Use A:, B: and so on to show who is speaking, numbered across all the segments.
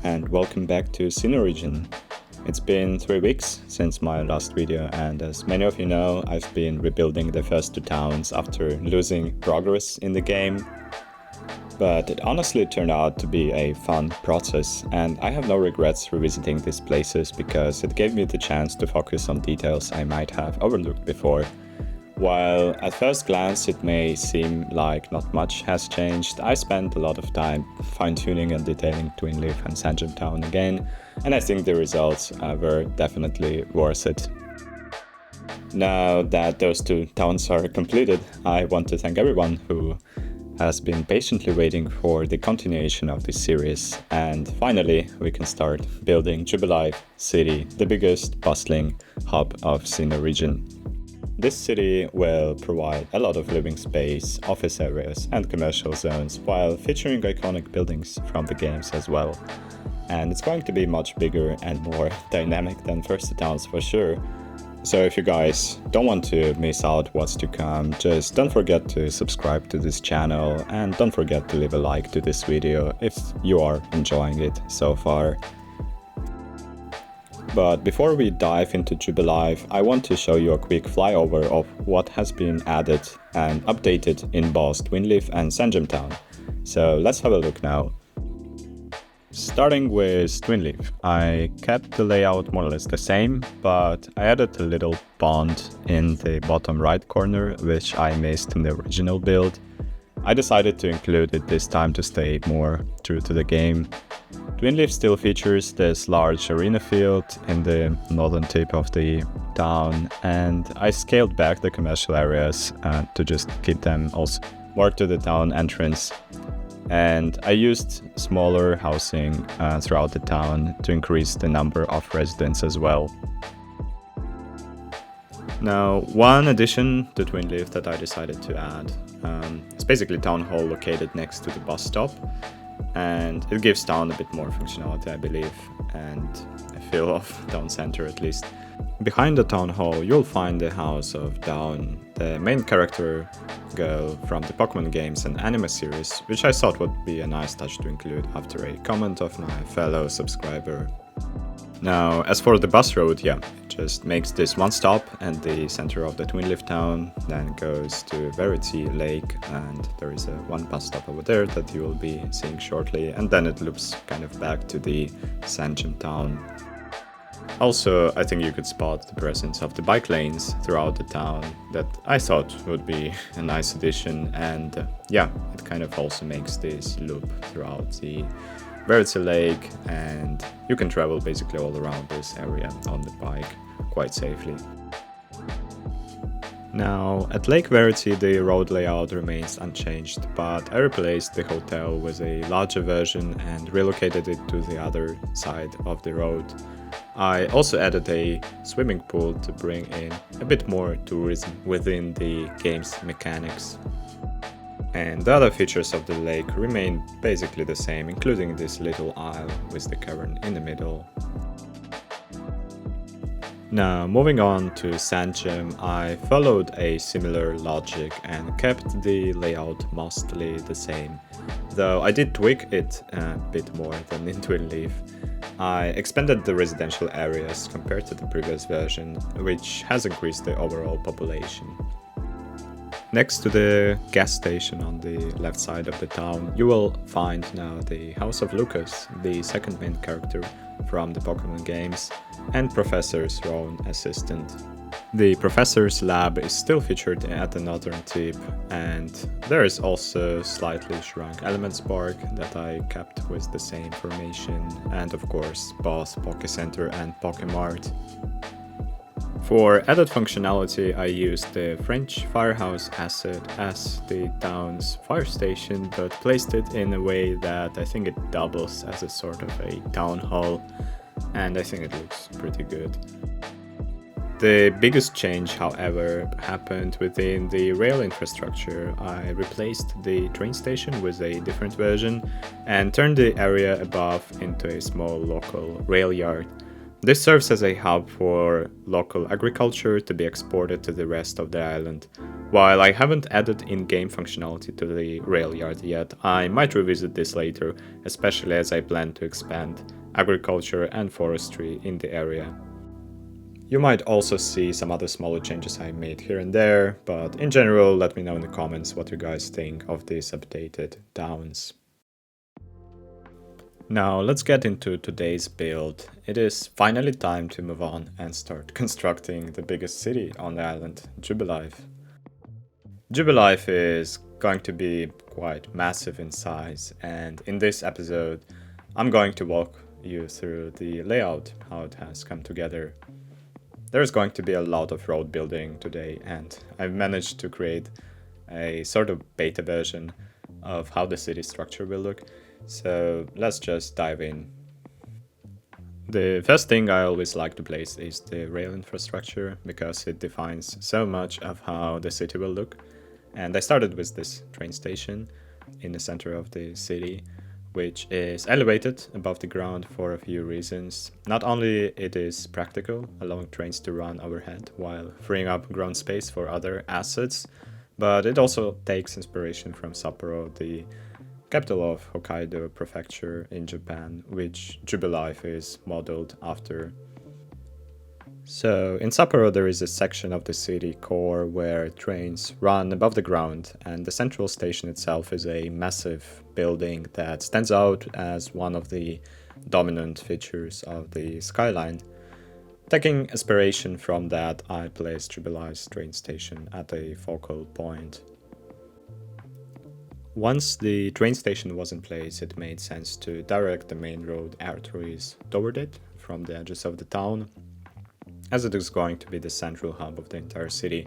A: and welcome back to Sinnoh Region. It's been 3 weeks since my last video, and as many of you know, I've been rebuilding the first 2 towns after losing progress in the game. But it honestly turned out to be a fun process, and I have no regrets revisiting these places because it gave me the chance to focus on details I might have overlooked before. While at first glance it may seem like not much has changed, I spent a lot of time fine-tuning and detailing Twinleaf and Sandgem Town again, and I think the results were definitely worth it. Now that those 2 towns are completed, I want to thank everyone who has been patiently waiting for the continuation of this series, and finally we can start building Jubilife City, the biggest bustling hub of Sinnoh Region. This city will provide a lot of living space, office areas and commercial zones, while featuring iconic buildings from the games as well. And it's going to be much bigger and more dynamic than first 2 towns for sure. So if you guys don't want to miss out what's to come, just don't forget to subscribe to this channel and don't forget to leave a like to this video if you are enjoying it so far. But before we dive into Jubilife, I want to show you a quick flyover of what has been added and updated in both Twinleaf and Sandgem Town. So let's have a look now. Starting with Twinleaf, I kept the layout more or less the same, but I added a little pond in the bottom right corner, which I missed in the original build. I decided to include it this time to stay more true to the game. Twinleaf still features this large arena field in the northern tip of the town, and I scaled back the commercial areas to just keep them also more to the town entrance. And I used smaller housing throughout the town to increase the number of residents as well. Now, one addition to Twinleaf that I decided to add is basically town hall located next to the bus stop, and it gives town a bit more functionality, I believe, and a feel of town center at least. Behind the town hall you'll find the house of Dawn, the main character girl from the Pokémon games and anime series, which I thought would be a nice touch to include after a comment of my fellow subscriber. Now, as for the bus route, it just makes this one stop at the center of the Twinleaf Town, then goes to Verity Lake, and there is one bus stop over there that you will be seeing shortly, and then it loops kind of back to the Sandgem Town. Also, I think you could spot the presence of the bike lanes throughout the town that I thought would be a nice addition, and it kind of also makes this loop throughout the Verity Lake, and you can travel basically all around this area on the bike quite safely. Now, at Lake Verity the road layout remains unchanged, but I replaced the hotel with a larger version and relocated it to the other side of the road. I also added a swimming pool to bring in a bit more tourism within the game's mechanics. And the other features of the lake remain basically the same, including this little isle with the cavern in the middle. Now, moving on to Sandgem, I followed a similar logic and kept the layout mostly the same, though I did tweak it a bit more than in Twinleaf. I expanded the residential areas compared to the previous version, which has increased the overall population. Next to the gas station on the left side of the town, you will find now the House of Lucas, the second main character from the Pokémon games, and Professor's own assistant. The Professor's lab is still featured at the northern tip, and there is also slightly shrunk Elements Park that I kept with the same formation, and of course both Poké Center and Pokémart. For added functionality, I used the French firehouse asset as the town's fire station, but placed it in a way that I think it doubles as a sort of a town hall, and I think it looks pretty good. The biggest change, however, happened within the rail infrastructure. I replaced the train station with a different version and turned the area above into a small local rail yard. This serves as a hub for local agriculture to be exported to the rest of the island. While I haven't added in-game functionality to the rail yard yet, I might revisit this later, especially as I plan to expand agriculture and forestry in the area. You might also see some other smaller changes I made here and there, but in general, let me know in the comments what you guys think of these updated towns. Now let's get into today's build. It is finally time to move on and start constructing the biggest city on the island, Jubilife. Jubilife is going to be quite massive in size, and in this episode I'm going to walk you through the layout, how it has come together. There's going to be a lot of road building today, and I've managed to create a sort of beta version of how the city structure will look. So let's just dive in. The first thing I always like to place is the rail infrastructure, because it defines so much of how the city will look. And I started with this train station in the center of the city, which is elevated above the ground for a few reasons. Not only it is practical, allowing trains to run overhead while freeing up ground space for other assets, but it also takes inspiration from Sapporo, the capital of Hokkaido Prefecture in Japan, which Jubilife is modeled after. So in Sapporo there is a section of the city core where trains run above the ground, and the central station itself is a massive building that stands out as one of the dominant features of the skyline. Taking inspiration from that, I placed Jubilife's train station at a focal point. Once the train station was in place, it made sense to direct the main road arteries toward it from the edges of the town. As it is going to be the central hub of the entire city,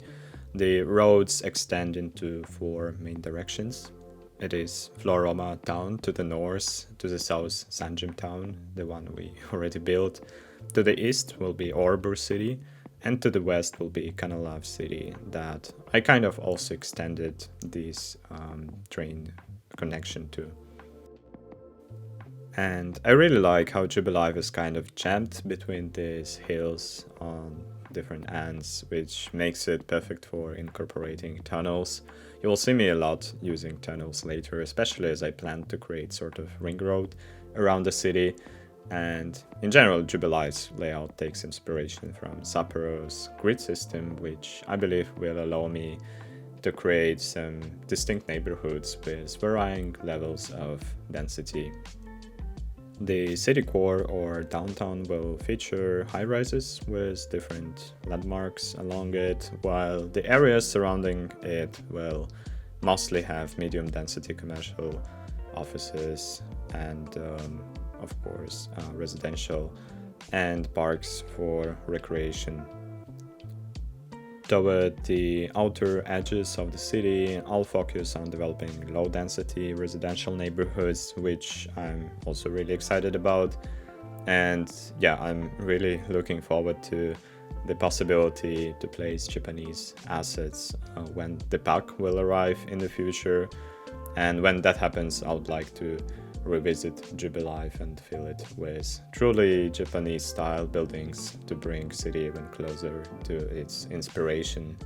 A: the roads extend into 4 main directions. It is Floaroma town to the north, to the south Sandgem Town, the one we already built. To the east will be Oreburgh city, and to the west will be Canalave city, that I kind of also extended this train connection to. And I really like how Jubilife is kind of jammed between these hills on different ends, which makes it perfect for incorporating tunnels. You will see me a lot using tunnels later, especially as I plan to create sort of ring road around the city. And in general, Jubilife's layout takes inspiration from Sapporo's grid system, which I believe will allow me to create some distinct neighborhoods with varying levels of density. The city core or downtown will feature high-rises with different landmarks along it, while the areas surrounding it will mostly have medium-density commercial offices and of course residential and parks for recreation. Toward the outer edges of the city, I'll focus on developing low-density residential neighborhoods, which I'm also really excited about. And yeah, I'm really looking forward to the possibility to place Japanese assets when the pack will arrive in the future. And when that happens, I would like to revisit Jubilife and fill it with truly Japanese style buildings to bring city even closer to its inspiration.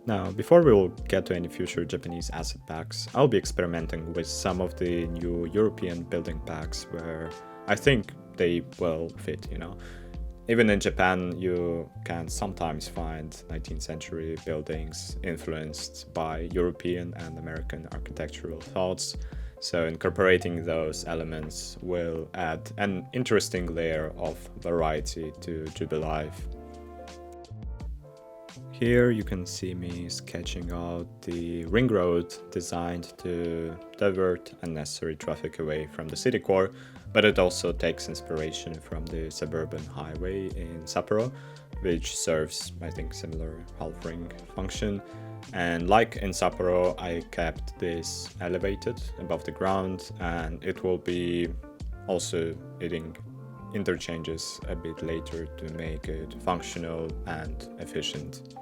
A: Now, before we will get to any future Japanese asset packs, I'll be experimenting with some of the new European building packs where I think they will fit, Even in Japan, you can sometimes find 19th century buildings influenced by European and American architectural thoughts. So incorporating those elements will add an interesting layer of variety to Jubilife. Here you can see me sketching out the ring road designed to divert unnecessary traffic away from the city core, but it also takes inspiration from the suburban highway in Sapporo, which serves, I think, similar half-ring function. And like in Sapporo, I kept this elevated above the ground, and it will be also adding interchanges a bit later to make it functional and efficient.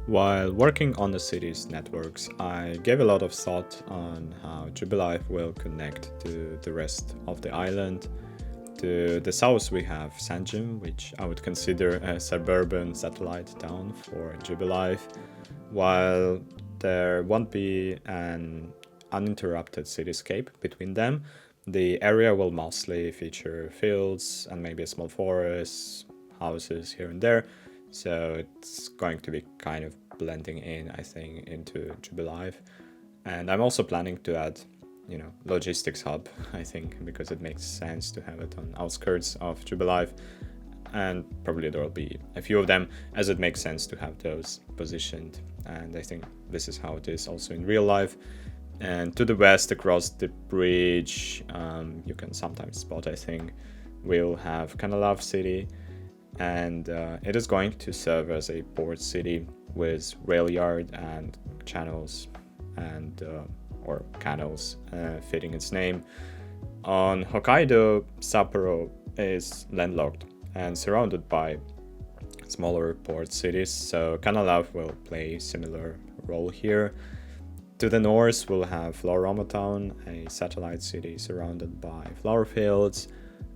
A: While working on the city's networks, I gave a lot of thought on how Jubilife will connect to the rest of the island. To the south we have Sandgem, which I would consider a suburban satellite town for Jubilife, while there won't be an uninterrupted cityscape between them. The area will mostly feature fields and maybe a small forest, houses here and there, so it's going to be kind of blending in, I think, into Jubilife. And I'm also planning to add, logistics hub, I think, because it makes sense to have it on outskirts of Jubilife, and probably there will be a few of them, as it makes sense to have those positioned. And I think this is how it is also in real life. And to the west, across the bridge, you can sometimes spot, I think, we'll have Canalave City, and it is going to serve as a port city with rail yard and channels and or canals fitting its name. On Hokkaido, Sapporo is landlocked and surrounded by smaller port cities, so Canalave will play a similar role here. To the north, we'll have Floaroma Town, a satellite city surrounded by flower fields.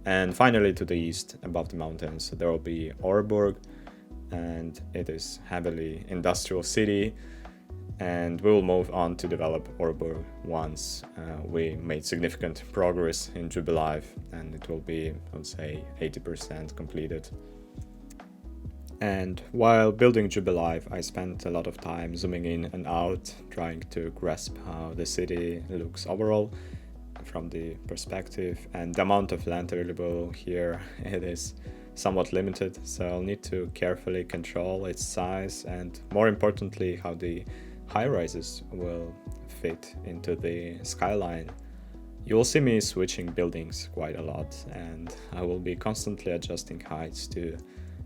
A: And finally, to the east, above the mountains, there will be Oreburgh, and it is heavily industrial city. And we will move on to develop Oreburgh once we made significant progress in Jubilife, and it will be, I would say, 80% completed. And while building Jubilife, I spent a lot of time zooming in and out, trying to grasp how the city looks overall from the perspective, and the amount of land available here, it is somewhat limited, so I'll need to carefully control its size and, more importantly, how the high-rises will fit into the skyline. You will see me switching buildings quite a lot, and I will be constantly adjusting heights to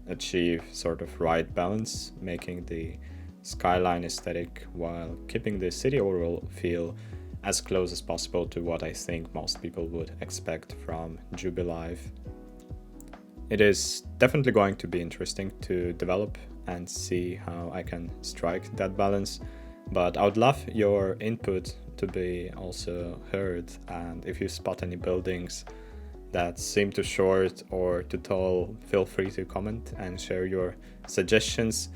A: achieve sort of right balance, making the skyline aesthetic while keeping the city overall feel as close as possible to what I think most people would expect from Jubilife. It is definitely going to be interesting to develop and see how I can strike that balance, but I would love your input to be also heard, and if you spot any buildings that seem too short or too tall, feel free to comment and share your suggestions,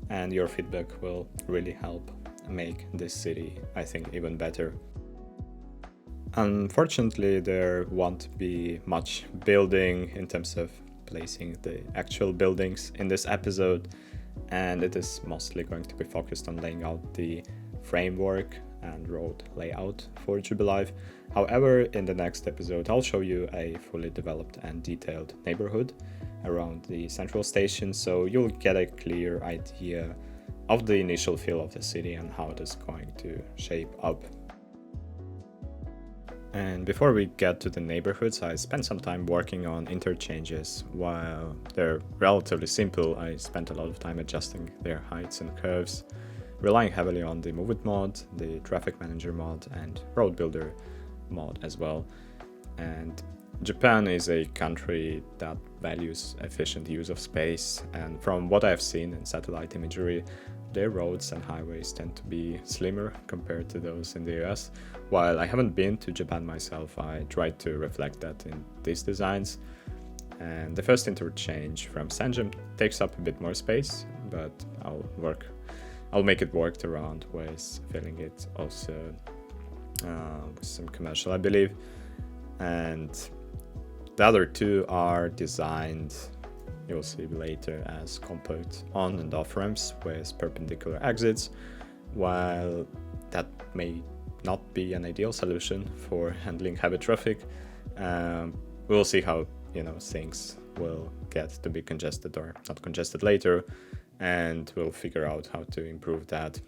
A: and your feedback will really help make this city, I think, even better. Unfortunately, there won't be much building in terms of placing the actual buildings in this episode, and it is mostly going to be focused on laying out the framework and road layout for Jubilife. However, in the next episode, I'll show you a fully developed and detailed neighborhood around the central station, so you'll get a clear idea of the initial feel of the city and how it is going to shape up. And before we get to the neighborhoods, I spent some time working on interchanges. While they're relatively simple, I spent a lot of time adjusting their heights and curves, relying heavily on the Move It mod, the Traffic Manager mod, and Road Builder mod as well. And Japan is a country that values efficient use of space, and from what I've seen in satellite imagery, their roads and highways tend to be slimmer compared to those in the US. While I haven't been to Japan myself, I tried to reflect that in these designs. And the first interchange from Sandgem takes up a bit more space, but I'll make it work around with filling it also with some commercial, I believe. And the other two are designed, you'll see later, as compact on and off ramps with perpendicular exits. While that may not be an ideal solution for handling heavy traffic, we'll see how things will get to be congested or not congested later, and we'll figure out how to improve that.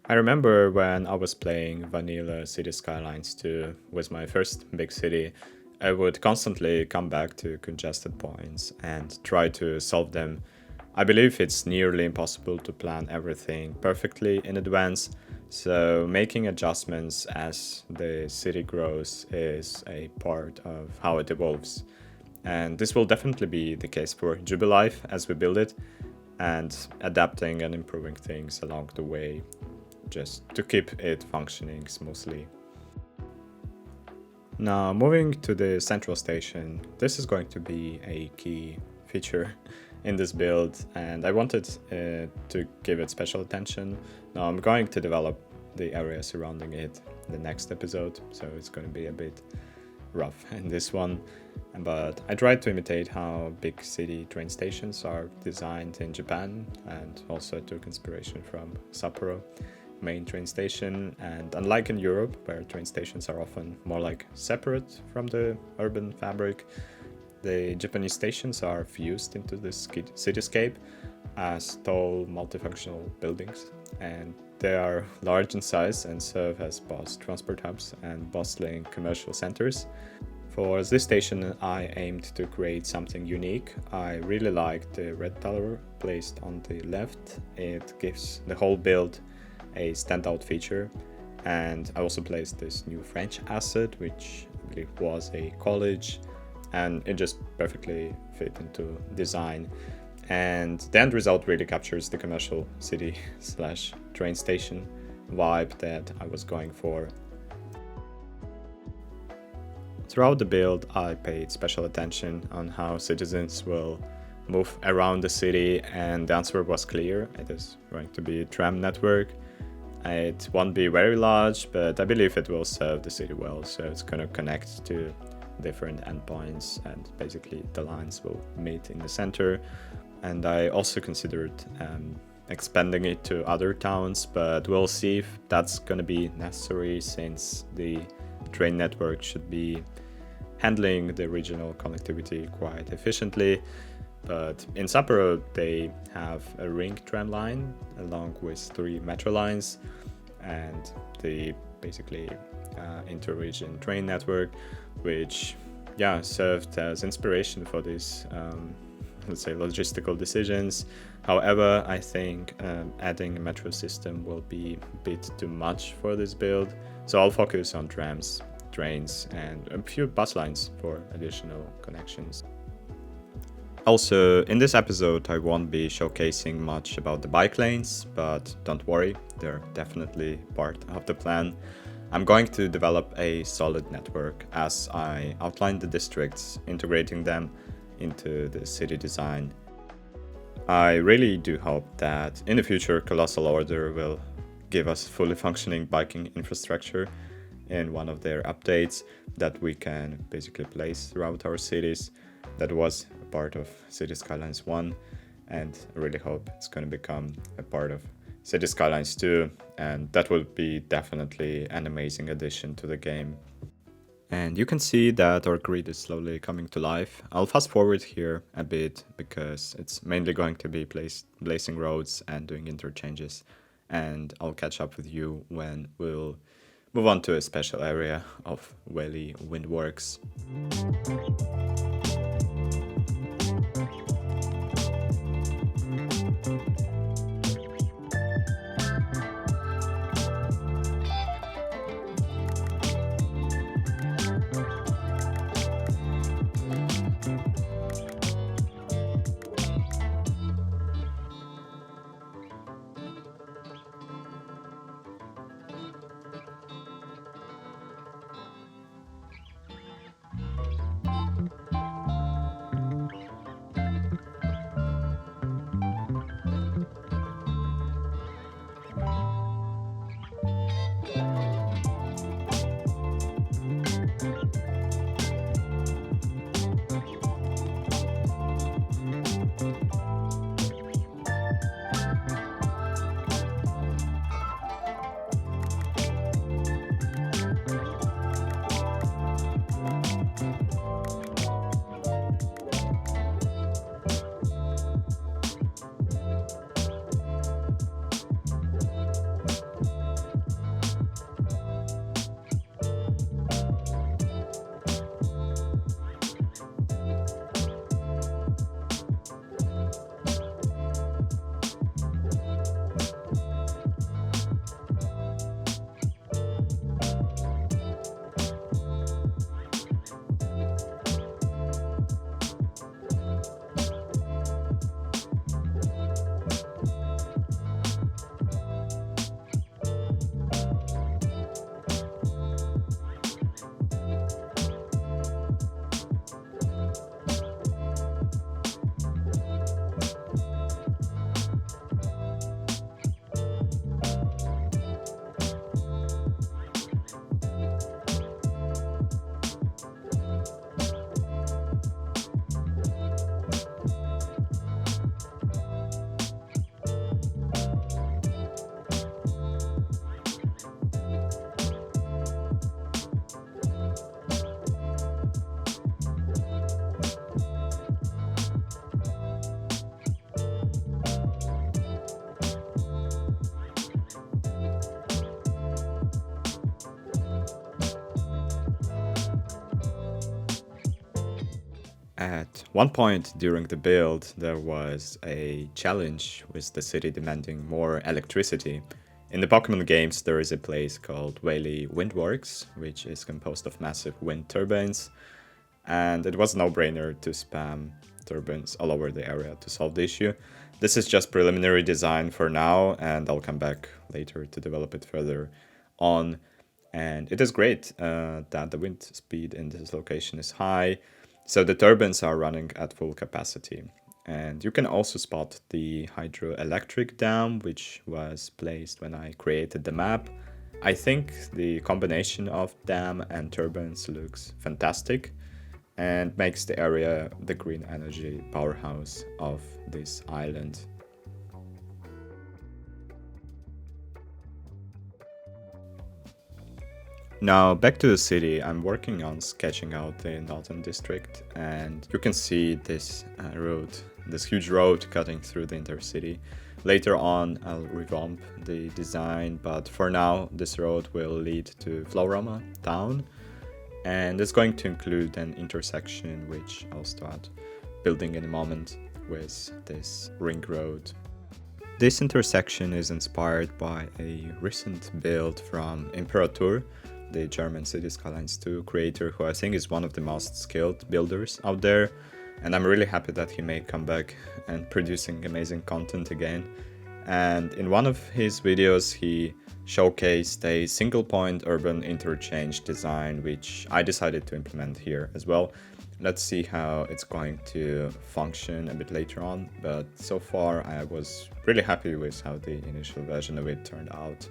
A: I remember when I was playing vanilla City Skylines 2 with my first big city, I would constantly come back to congested points and try to solve them. I believe it's nearly impossible to plan everything perfectly in advance, so making adjustments as the city grows is a part of how it evolves. And this will definitely be the case for Jubilife as we build it, and adapting and improving things along the way, just to keep it functioning smoothly. Now, moving to the central station, this is going to be a key feature in this build, and I wanted to give it special attention. Now, I'm going to develop the area surrounding it in the next episode, so it's going to be a bit rough in this one. But I tried to imitate how big city train stations are designed in Japan, and also took inspiration from Sapporo main train station. And unlike in Europe, where train stations are often more like separate from the urban fabric, the Japanese stations are fused into this cityscape as tall multifunctional buildings, and they are large in size and serve as both transport hubs and bustling commercial centers. For this station, I aimed to create something unique. I really liked the red tower placed on the left. It gives the whole build a standout feature. And I also placed this new French asset, which I believe was a college, and it just perfectly fit into design. And the end result really captures the commercial city slash train station vibe that I was going for. Throughout the build, I paid special attention on how citizens will move around the city, and the answer was clear. It is going to be a tram network. It won't be very large, but I believe it will serve the city well, so it's going to connect to different endpoints, and basically the lines will meet in the center. And I also considered expanding it to other towns, but we'll see if that's going to be necessary, since the train network should be handling the regional connectivity quite efficiently. But in Sapporo, they have a ring tram line along with 3 metro lines, and the basically inter-region train network, which served as inspiration for these let's say logistical decisions. However, I think adding a metro system will be a bit too much for this build, so I'll focus on trams, trains, and a few bus lines for additional connections. Also, in this episode, I won't be showcasing much about the bike lanes, but don't worry, they're definitely part of the plan. I'm going to develop a solid network as I outline the districts, integrating them into the city design. I really do hope that in the future, Colossal Order will give us fully functioning biking infrastructure in one of their updates that we can basically place throughout our cities. That was a part of City Skylines 1, and I really hope it's going to become a part of City Skylines 2, and that will be definitely an amazing addition to the game. And you can see that our grid is slowly coming to life. I'll fast forward here a bit because it's mainly going to be blazing roads and doing interchanges, and I'll catch up with you when we'll move on to a special area of Valley Windworks. At one point during the build, there was a challenge with the city demanding more electricity. In the Pokémon games, there is a place called Windworks, which is composed of massive wind turbines, and it was a no-brainer to spam turbines all over the area to solve the issue. This is just preliminary design for now, and I'll come back later to develop it further on. And it is great that the wind speed in this location is high, so the turbines are running at full capacity. And you can also spot the hydroelectric dam, which was placed when I created the map. I think the combination of dam and turbines looks fantastic and makes the area the green energy powerhouse of this island. Now back to the city. I'm working on sketching out the northern district, and you can see this road, this huge road cutting through the intercity. Later on I'll revamp the design, but for now this road will lead to Floaroma Town, and it's going to include an intersection which I'll start building in a moment with this ring road. This intersection is inspired by a recent build from Imperator, the German City Skylines 2 creator, who I think is one of the most skilled builders out there, and I'm really happy that he made comeback and producing amazing content again. And in one of his videos he showcased a single point urban interchange design, which I decided to implement here as well. Let's see how it's going to function a bit later on, but so far I was really happy with how the initial version of it turned out.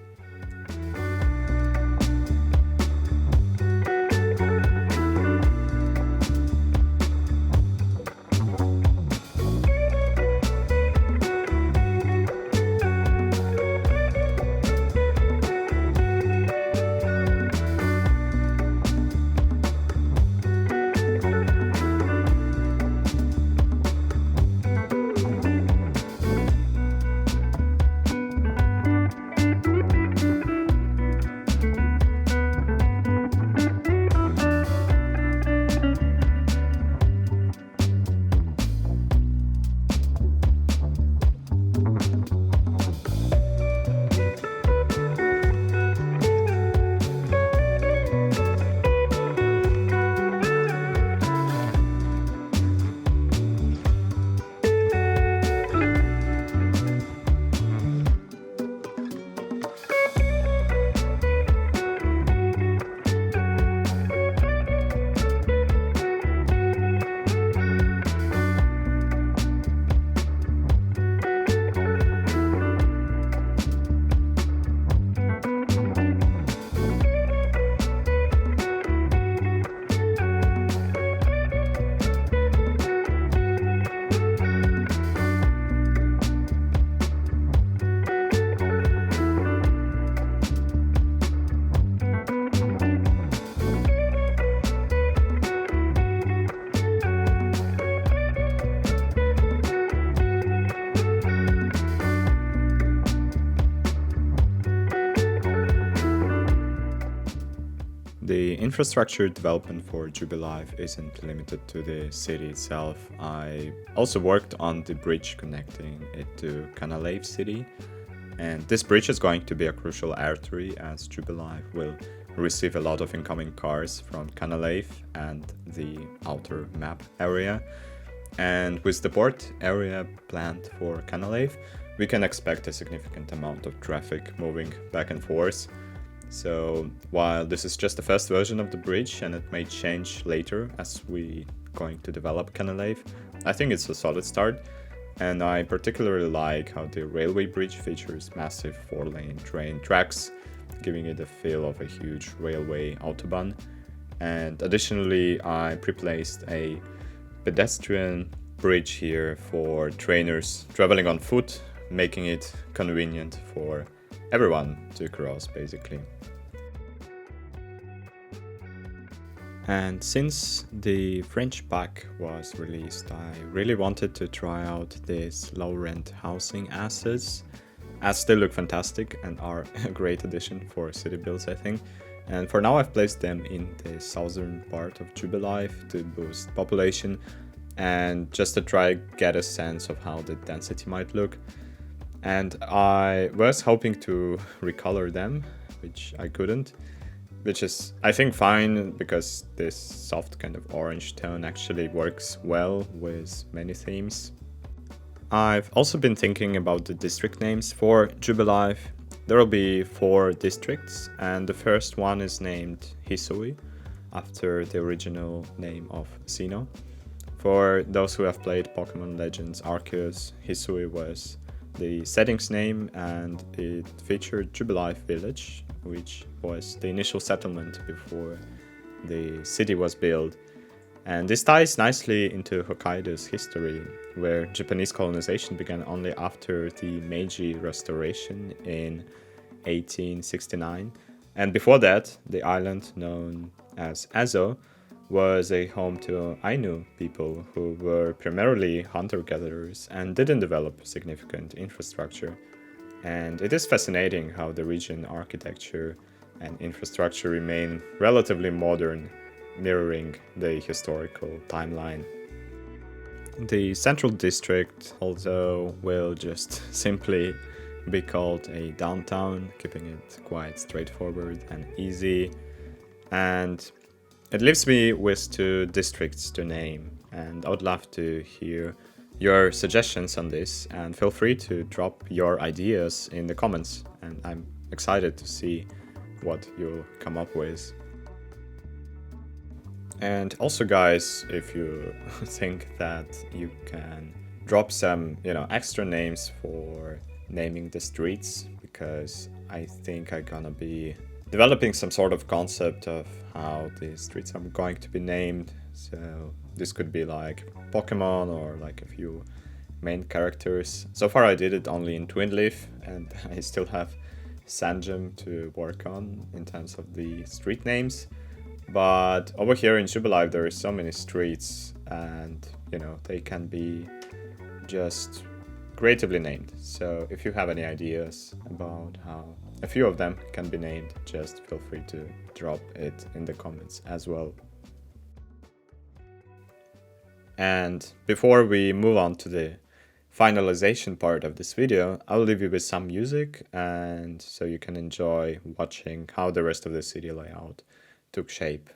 A: The infrastructure development for Jubilife isn't limited to the city itself. I also worked on the bridge connecting it to Canalave City, and this bridge is going to be a crucial artery as Jubilife will receive a lot of incoming cars from Canalave and the outer map area. And with the port area planned for Canalave, we can expect a significant amount of traffic moving back and forth. So while this is just the first version of the bridge and it may change later as we going to develop Canalave, I think it's a solid start. And I particularly like how the railway bridge features massive 4-lane train tracks, giving it the feel of a huge railway autobahn. And additionally, I pre-placed a pedestrian bridge here for trainers traveling on foot, making it convenient for everyone to cross basically. And since the French pack was released, I really wanted to try out these low rent housing assets, as they look fantastic and are a great addition for city builds, I think. And for now I've placed them in the southern part of Jubilife to boost population, and just to try get a sense of how the density might look. And I was hoping to recolor them, which I couldn't, which is, I think, fine, because this soft kind of orange tone actually works well with many themes. I've also been thinking about the district names for Jubilife. There will be 4 districts, and the first one is named Hisui, after the original name of Sinnoh. For those who have played Pokémon Legends Arceus, Hisui was the setting's name, and it featured Jubilife Village, which was the initial settlement before the city was built. And this ties nicely into Hokkaido's history, where Japanese colonization began only after the Meiji Restoration in 1869. And before that, the island known as Azo was a home to Ainu people who were primarily hunter-gatherers and didn't develop significant infrastructure. And it is fascinating how the region architecture and infrastructure remain relatively modern, mirroring the historical timeline. The central district, although, will just simply be called a downtown, keeping it quite straightforward and easy. And it leaves me with 2 districts to name, and I would love to hear your suggestions on this, and feel free to drop your ideas in the comments, and I'm excited to see what you'll come up with. And also, guys, if you think that you can drop some, extra names for naming the streets, because I think I'm gonna be developing some sort of concept of how the streets are going to be named. So this could be like Pokemon or like a few main characters. So far I did it only in Twinleaf, and I still have Sandgem to work on in terms of the street names. But over here in Jubilife there are so many streets, and they can be just creatively named. So if you have any ideas about how a few of them can be named, just feel free to drop it in the comments as well. And before we move on to the finalization part of this video, I'll leave you with some music, and so you can enjoy watching how the rest of the city layout took shape.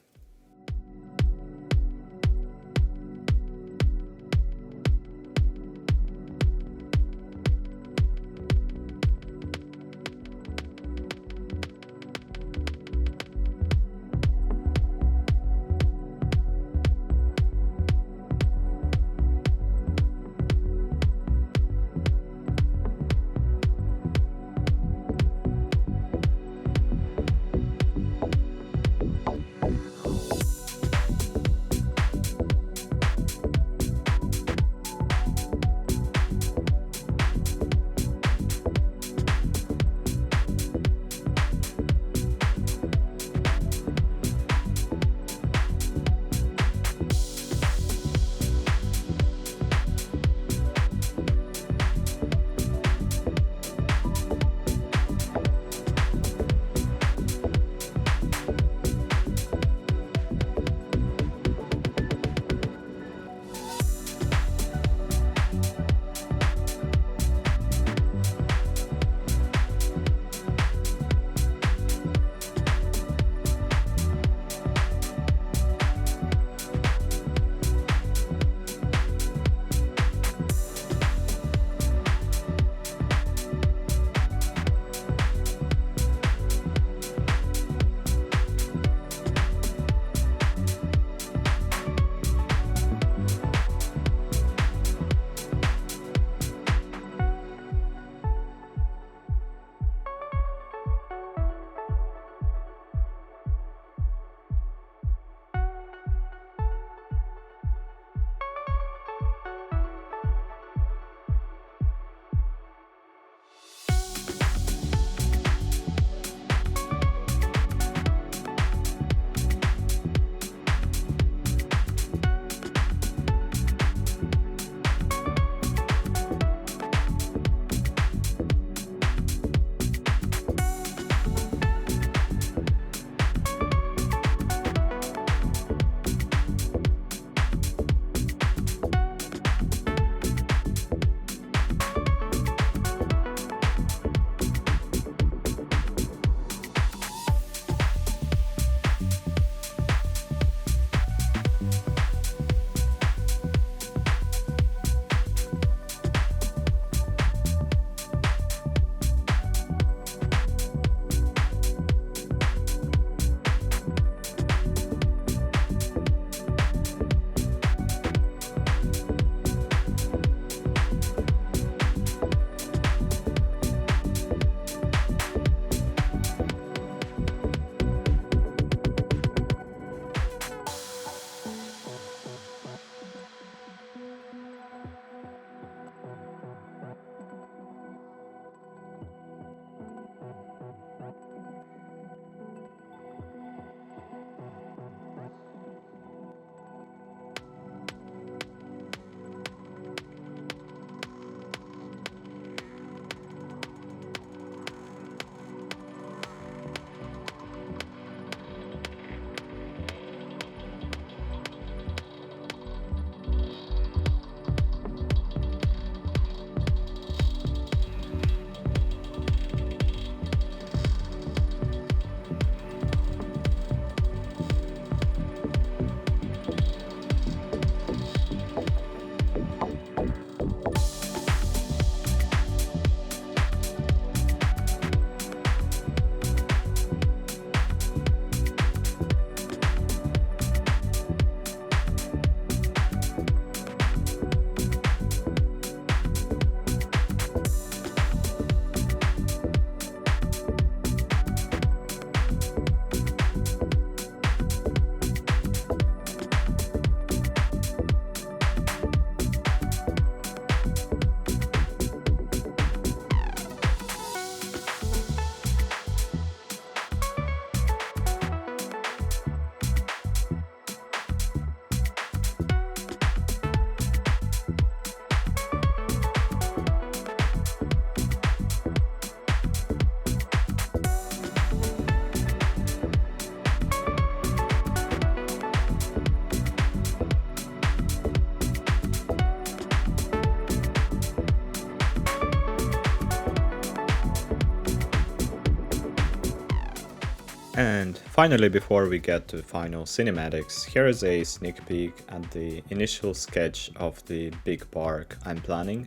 A: And finally, before we get to final cinematics, here is a sneak peek at the initial sketch of the big park I'm planning,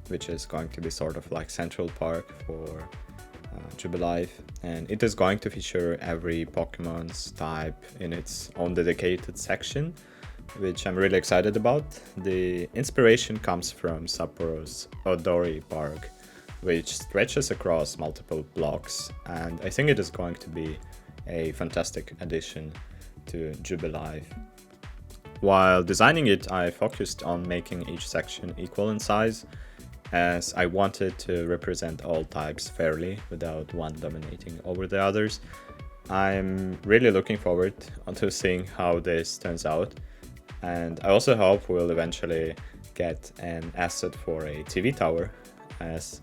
A: which is going to be sort of like Central Park for Jubilife, and it is going to feature every Pokemon's type in its own dedicated section, which I'm really excited about. The inspiration comes from Sapporo's Odori Park, which stretches across multiple blocks, and I think it is going to be a fantastic addition to Jubilife. While designing it, I focused on making each section equal in size, as I wanted to represent all types fairly without one dominating over the others. I'm really looking forward to seeing how this turns out, and I also hope we'll eventually get an asset for a TV tower as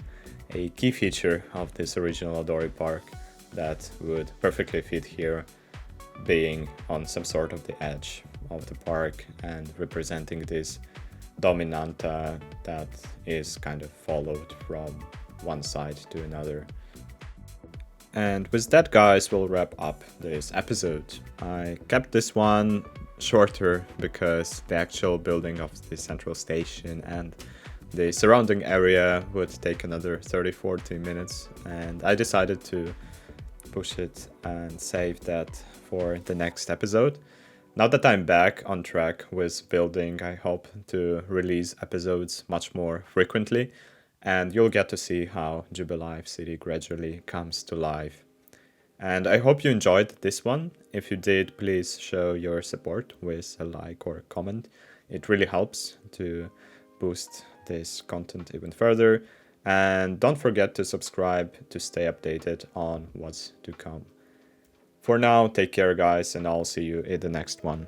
A: a key feature of this original Odori Park that would perfectly fit here, being on some sort of the edge of the park and representing this dominanta that is kind of followed from one side to another. And with that, guys, we'll wrap up this episode. I kept this one shorter because the actual building of the central station and the surrounding area would take another 30-40 minutes, and I decided to push it and save that for the next episode. Now that I'm back on track with building, I hope to release episodes much more frequently, and you'll get to see how Jubilife City gradually comes to life. And I hope you enjoyed this one. If you did, please show your support with a like or a comment. It really helps to boost this content even further. And don't forget to subscribe to stay updated on what's to come. For now, take care, guys, and I'll see you in the next one.